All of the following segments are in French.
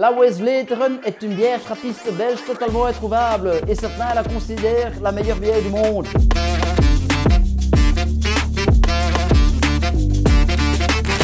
La Westvleteren est une bière trappiste belge totalement introuvable et certains la considèrent la meilleure bière du monde.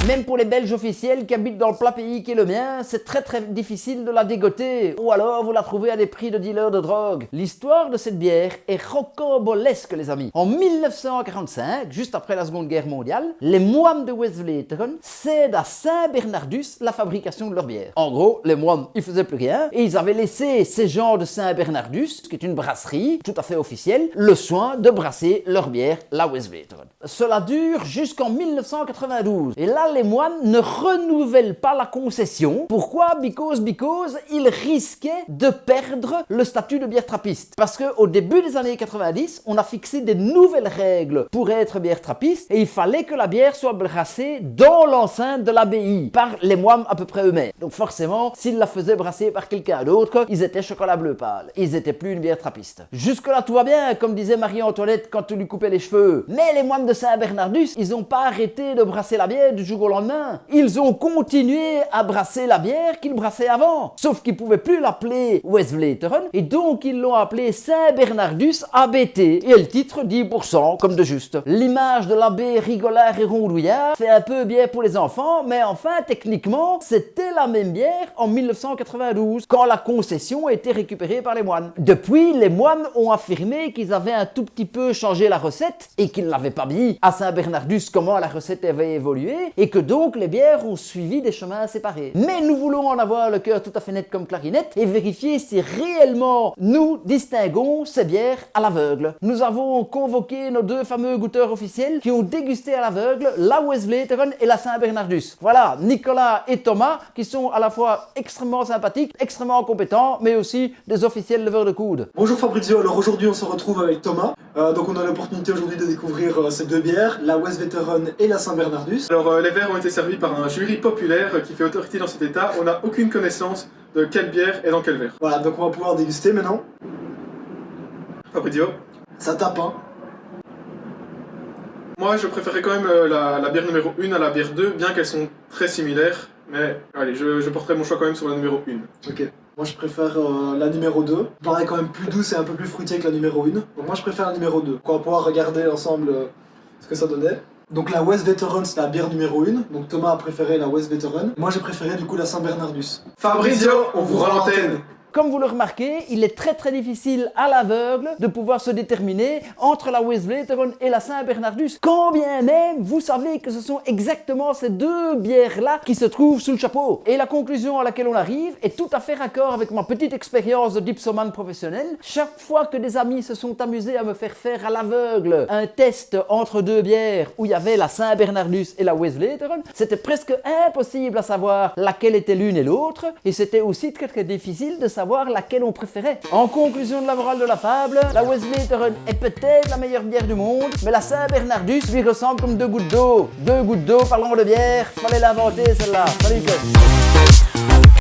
Même pour les Belges officiels qui habitent dans le plat pays qui est le mien, c'est très difficile de la dégoter. Ou alors vous la trouvez à des prix de dealers de drogue. L'histoire de cette bière est rocambolesque les amis. En 1945, juste après la Seconde Guerre mondiale, les moines de Westvleteren cèdent à Saint-Bernardus la fabrication de leur bière. En gros, les moines, ils faisaient plus rien et ils avaient laissé ces gens de Saint-Bernardus, qui est une brasserie tout à fait officielle, le soin de brasser leur bière, la Westvleteren. Cela dure jusqu'en 1992. Et là, les moines ne renouvellent pas la concession. Pourquoi? Because ils risquaient de perdre le statut de bière trappiste. Parce qu'au début des années 90, on a fixé des nouvelles règles pour être bière trappiste et il fallait que la bière soit brassée dans l'enceinte de l'abbaye par les moines à peu près eux-mêmes. Donc forcément, s'ils la faisaient brasser par quelqu'un d'autre, ils étaient chocolat bleu pâle. Ils n'étaient plus une bière trappiste. Jusque-là, tout va bien, comme disait Marie-Antoinette quand tu lui coupais les cheveux. Mais les moines de Saint-Bernardus, ils n'ont pas arrêté de brasser la bière du jour au lendemain. Ils ont continué à brasser la bière qu'ils brassaient avant. Sauf qu'ils ne pouvaient plus l'appeler Westvleteren et donc ils l'ont appelé Saint-Bernardus ABT. Et le titre 10% comme de juste. L'image de l'abbé rigolard et rondouillard fait un peu bière pour les enfants, mais enfin techniquement c'était la même bière en 1992 quand la concession a été récupérée par les moines. Depuis, les moines ont affirmé qu'ils avaient un tout petit peu changé la recette et qu'ils n'avaient pas dit à Saint-Bernardus comment la recette avait évolué et que donc les bières ont suivi des chemins séparés. Mais nous voulons en avoir le cœur tout à fait net comme clarinette et vérifier si réellement nous distinguons ces bières à l'aveugle. Nous avons convoqué nos deux fameux goûteurs officiels qui ont dégusté à l'aveugle la Westvleteren et la Saint-Bernardus. Voilà, Nicolas et Thomas qui sont à la fois extrêmement sympathiques, extrêmement compétents, mais aussi des officiels leveurs de coude. Bonjour Fabrizio, alors aujourd'hui on se retrouve avec Thomas. Donc on a l'opportunité aujourd'hui de découvrir ces deux bières, la Westvleteren et la Saint-Bernardus. Alors les verres ont été servis par un jury populaire qui fait autorité dans cet état. On n'a aucune connaissance de quelle bière est dans quel verre. Voilà, donc on va pouvoir déguster maintenant. Fabrizio? Ça tape, hein? Moi je préférais quand même la bière numéro 1 à la bière 2, bien qu'elles sont très similaires. Mais allez, je porterai mon choix quand même sur la numéro 1. Ok. Moi je préfère la numéro 2. Elle paraît quand même plus douce et un peu plus fruitée que la numéro 1. Donc moi je préfère la numéro 2. On va pouvoir regarder ensemble ce que ça donnait. Donc la Westvleteren c'est la bière numéro 1. Donc Thomas a préféré la Westvleteren. Moi j'ai préféré du coup la Saint-Bernardus. Fabrizio, on vous rend l'antenne. Comme vous le remarquez, il est très difficile à l'aveugle de pouvoir se déterminer entre la Westvleteren et la Saint-Bernardus, quand bien même vous savez que ce sont exactement ces deux bières-là qui se trouvent sous le chapeau. Et la conclusion à laquelle on arrive est tout à fait raccord avec ma petite expérience de dipsomane professionnel. Chaque fois que des amis se sont amusés à me faire à l'aveugle un test entre deux bières où il y avait la Saint-Bernardus et la Westvleteren, c'était presque impossible à savoir laquelle était l'une et l'autre, et c'était aussi très difficile de savoir laquelle on préférait. En conclusion de la morale de la fable, la Westvleteren est peut-être la meilleure bière du monde, mais la Saint-Bernardus lui ressemble comme deux gouttes d'eau. Deux gouttes d'eau, parlant de bière, fallait l'inventer celle-là. Salut,